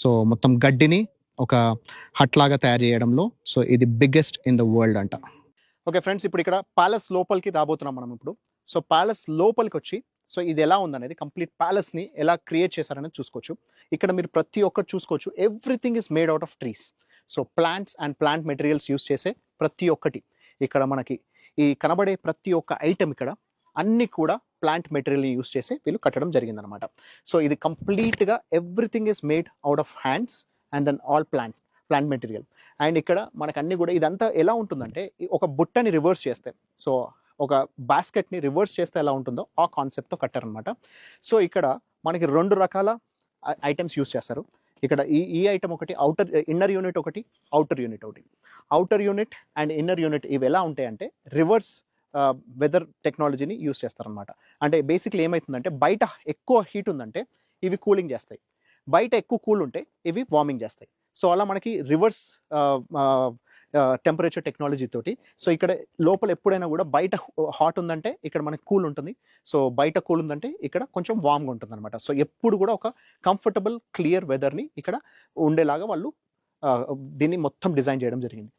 So, మొత్తం గడ్డిని ఒక హట్ లాగా తయారు జేయడంలో సో, ఇది బిగ్గెస్ట్ ఇన్ ద వరల్డ్ అంట. ఓకే ఫ్రెండ్స్, ఇప్పుడిక్కడ ప్యాలెస్ లోపలికి రాబోతున్నాం మనం ఇప్పుడు. సో, ప్యాలెస్ లోపలికొచ్చి సో, ఇదెలా ఉందనేది కంప్లీట్ ప్యాలెస్‌ని ఎలా క్రియేట్ చేశారనేది చూసుకోవచ్చు. ఇక్కడ మీరు ప్రతి ఒక్కటి చూసుకోవచ్చు. Everything is made out of trees. So, plants and plant materials use చేసే ప్రతి ఒక్కటి. ఇక్కడ మనకి ఈ కనబడే ప్రతి ఒక్క ఐటెమ్ ఇక్కడ అన్నీ కూడా ప్లాంట్ మెటీరియల్‌ని యూజ్ చేసి వీళ్ళు కట్టడం జరిగిందనమాట. సో, ఇది కంప్లీట్‌గా everything is made out of hands and then all plant material. And ఇక్కడ మనకన్నీ కూడా ఇదంతా ఎలా ఉంటుందంటే ఒక బుట్టని రివర్స్ చేస్తే, సో ఒక బాస్కెట్‌ని రివర్స్ చేస్తే ఎలా ఉంటుందో ఆ కాన్సెప్ట్‌తో కట్టారనమాట. సో, ఇక్కడ మనకి 2 రకాల ఐటెమ్స్ యూజ్ చేస్తారు. ఇక్కడ ఈ ఐటెమ్ ఒకటి ఇన్నర్ యూనిట్ ఒకటి, ఔటర్ యూనిట్ ఒకటి. Outer unit and inner unit ఇవి ఎలా ఉంటాయంటే రివర్స్ వెదర్ టెక్నాలజీని యూజ్ చేస్తారనమాట. అంటే బేసిక్‌లీ ఏమైతుందంటే బయట ఎక్కువ హీట్ ఉందంటే ఇవి కూలింగ్ చేస్తాయి. బయట ఎక్కువ కూల్ ఉంటే ఇవి వార్మింగ్ చేస్తాయి. సో, అలా మనకి రివర్స్ టెంపరేచర్ టెక్నాలజీ తోటి సో, ఇక్కడ లోపల ఎప్పుడైనా కూడా బయట హాట్ ఉందంటే ఇక్కడ మనకి కూల్ ఉంటుంది. సో, బయట కూల్ ఉందంటే ఇక్కడ కొంచెం వార్మ్‌గా ఉంటుందనమాట. సో, ఎప్పుడు కూడా ఒక కంఫర్టబుల్ క్లియర్ వెదర్‌ని ఇక్కడ ఉండేలాగా వాళ్ళు దీన్ని మొత్తం డిజైన్ చేయడం జరిగింది.